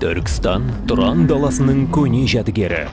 Түркістан Тұран даласының көне жәдігері.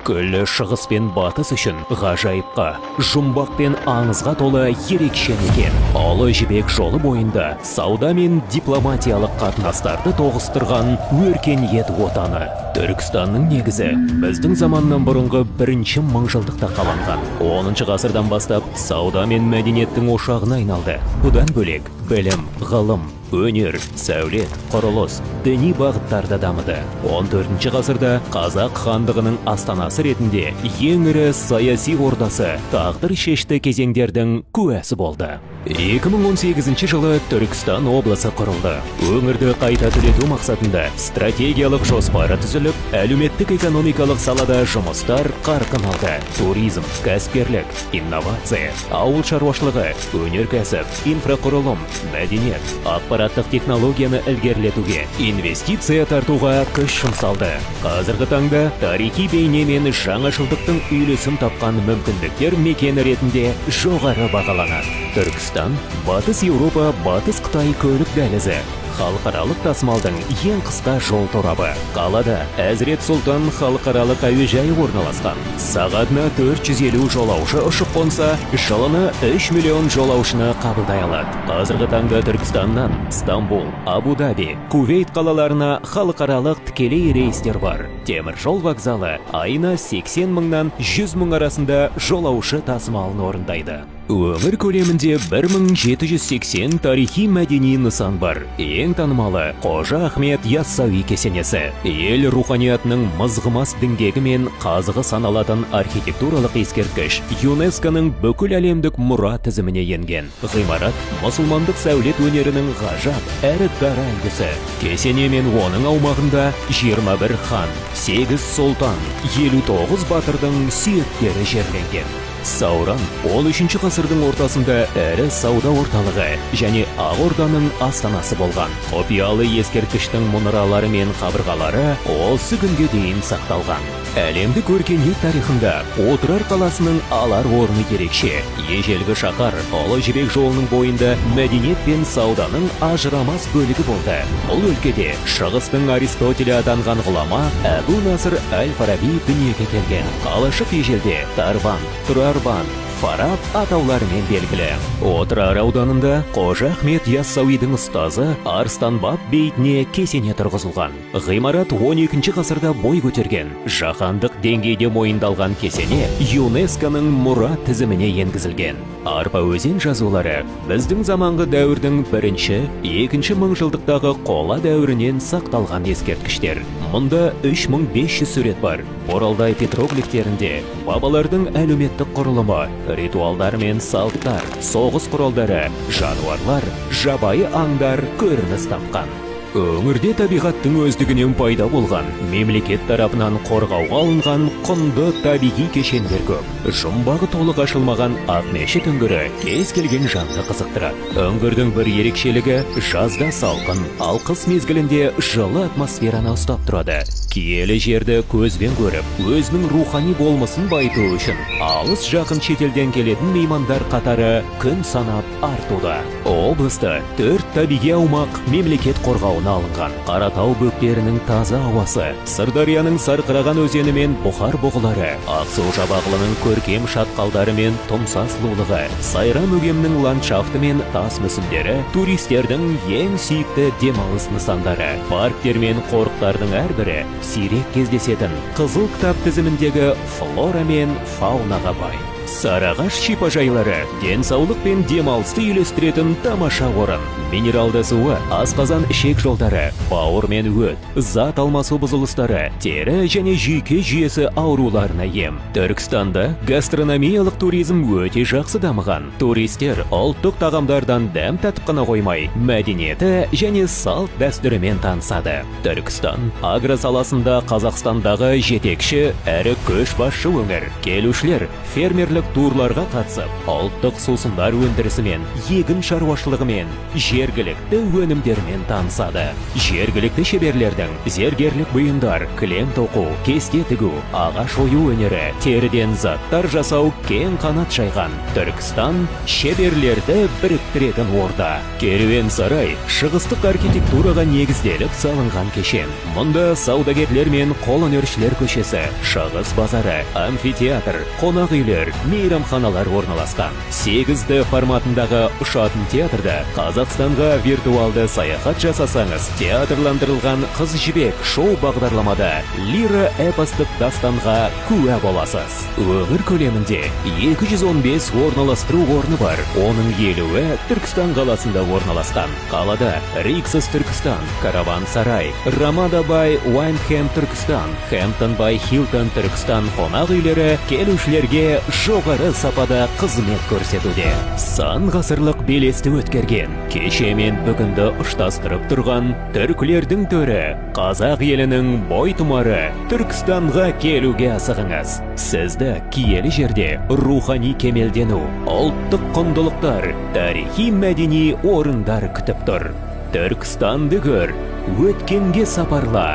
Күллі шығыс пен батыс үшін ғажайыпқа, жұмбақ пен аңызға толы ерекше мекен. Ұлы жібек жолы бойында сауда мен дипломатиялық қатынастарды тоғыстырған өркениет отаны. Түркістанның негізі біздің заманнан бұрынғы бірінші мыңжылдықта қаланған. 10 ғасырдан бастап сауда мен мәдениеттің ошағына айналды. Бұдан бөлек білім, ғылым, өнер, сәулет, құрылыс, діни бағыттарда дамыды. 14 ғасырда Қазақ хандығының астанасы ретінде ең ірі саяси ордасы тағдыр шешті кезеңдердің куәсі болды. 2018 жылы Түркістан облысы құрылды. Өңірді қайта түлету мақсатында стратегиялық жоспары түзіліп, әлеуметтік-экономикалық салада жұмыстар қарқын алды. Туризм, кәсіпкерлік, инновация, ауыл шаруашылығы, өнеркәсіп, инфрақұрылым, мәдениет, ақпараттық технологияны ілгерілетуге, инвестиция тартуға күш жұмсалды. Қазіргі таңда тарихи бейне мен жаңашылдықтың үйлесім тапқан мүмкіндіктер мекені ретінде жоғары бағаланады. Түркістан Батыс Еуропа, Батыс Қытай көлік дәлізі. Халықаралық тасымалдың ең қысқа жол торабы. Қалада Әзірет Сұлтан халықаралық әуежайы орналасқан. Сағатына 450 жолаушы ұшып қонса, жылына 3 миллион жолаушыны қабылдай алады. Қазіргі таңда Түркістаннан Стамбул, Абу-Даби, Кувейт қалаларына халықаралық тікелей рейстер бар. Темір жол вокзалы айына 80 мыңнан 100 мың арасында жолаушы тасымалын орындайды. Өңір көлемінде 1780 тарихи мәдени нысан бар. Ең танымалы Қожа Ахмет Яссауи кесенесі. Ел руханиятының мызғымас діңгегі мен қазығы саналатын архитектуралық ескерткіш ЮНЕСКО-ның бүкіл әлемдік мұра тізіміне енген. Ғимарат мұсылмандық сәулет өнерінің ғажап әрі дара үлгісі. Кесене мен оның аумағында 21 хан, 8 сұлтан, 59 батырдың сүйектері жерленген. Сауран 13 ғасырдың ортасында әрі сауда орталығы және Ақ Орданың астанасы болған. Құпиялы ескерткіштің мұнаралары мен қабырғалары осы күнге дейін сақталған. Әлемдік өркениет тарихында Отырар қаласының алар орны ерекше. Ежелгі шаһар Ұлы жібек жолының бойында мәдениет пен сауданың ажырамас бөлігі болды. Бұл өлкеде шығыстың Аристотелі атанған ғұлама Әбу Насыр әл-Фараби дүниеге келген. Қалашық ежелде Тарбан, Тұрарбан, Фараб атауларымен белгілі. Отырар ауданында Қожа Ахмет Яссауидің ұстазы Арыстан баб бейітіне кесене тұрғызылған. Ғимарат 12 ғасырда бой көтерген. Жаһандық деңгейде мойындалған кесене ЮНЕСКО-ның мұра тізіміне енгізілген. Арпа өзен жазулары біздің заманғы дәуірдің бірінші, екінші мыңжылдықтағы қола дәуірінен сақталған ескерткіштер. Мұнда 3500 сурет бар. Оралдай петроглифтерінде бабалардың әлеуметтік құрылымы, ритуалдар мен салттар, соғыс құралдары, жануарлар, жабайы аңдар көрініс тапқан. Өңірде табиғаттың өздігінен пайда болған, мемлекет тарапынан қорғауға алынған құнды табиғи кешендер көп. Жұмбағы толық ашылмаған Ақмешіт үңгірі кез келген жанды қызықтырады. Үңгірдің бір ерекшелігі жазда салқын, ал қыс мезгілінде жылы атмосфераны ұстап тұрады. Киелі жерді көзбен көріп, өзінің рухани болмысын байыту үшін алыс жақын шетелден келетін меймандар қатары күн санап артуда. Облыста 4 табиғи аумақ мемлекет қорғауына алынған. Қаратау бөктерінің таза ауасы, Сырдарияның сарқыраған өзені мен Бұхар бұғылары, Ақсу жабағылының көркем шатқалдары мен тұмса сұлулығы, Сайрам өгемнің ландшафты мен тас мүсіндері туристердің ең сүйікті демалыс нысандары. Парктер мен қорықтардың әрбірі сирек кездесетін қызыл кітап тізіміндегі флора мен фаунаға бай. Сарыағаш шипажайлары денсаулық пен демалысты үйлестіретін тамаша орын. Минералды суы, асқазан ішек жолдары, бауыр мен өт, зат алмасу бұзылыстары, тері және жүйке жүйесі ауруларына ем. Түркістанда гастрономиялық туризм өте жақсы дамыған. Туристер ұлттық тағамдардан дәм татып қана қоймай, мәдениеті және салт дәстүрімен танысады. Түркістан агро саласында Қазақстандағы жетекші әрі көшбасшы өңір. Келушілер фермерлік дәстүрлік турларға қатысып, ұлттық сусындар өндірісімен, егін шаруашылығымен, жергілікті өнімдермен танысады. Жергілікті шеберлердің зергерлік бұйымдар, кілем тоқу, кесте тігу, ағаш ою өнері, теріден заттар жасау кең қанат жайған Түркістан шеберлерді біріктіретін орда. Керуен сарай шығыстық архитектураға негізделіп салынған кешен. Мұнда саудагерлер мен қолөнершілер көшесі, шығыс базары, амфитеатр, қонақ үйлер, мейрамханалар орналасқан. 8D форматындағы ұшатын театрда Қазақстанға виртуалды саяхат жасасаңыз, театрландырылған қыз жібек шоу бағдарламада лира эпостық дастанға куә боласыз. Өңір көлемінде 215 орналастыру орны бар. Оның 50-і Түркістан қаласында орналасқан. Қалада Риксос Түркістан, Караван Сарай, Рамада бай Уайнхэм Түркістан, Хэмптон бай Хилтон Түркістан қонақ үйлері келушілерге жоғары сапада қызмет көрсетуде. Сан ғасырлық белесті өткерген, кеше мен бүгінді ұштастырып тұрған түркілердің төрі, қазақ елінің бой тұмары Түркістанға келуге асығыңыз. Сізді киелі жерде рухани кемелдену, ұлттық құндылықтар, тарихи мәдени орындар күтіп тұр. Түркістанды көр, өткенге сапарла,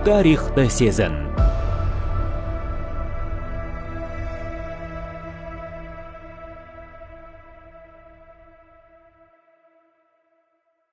тарихты сезін.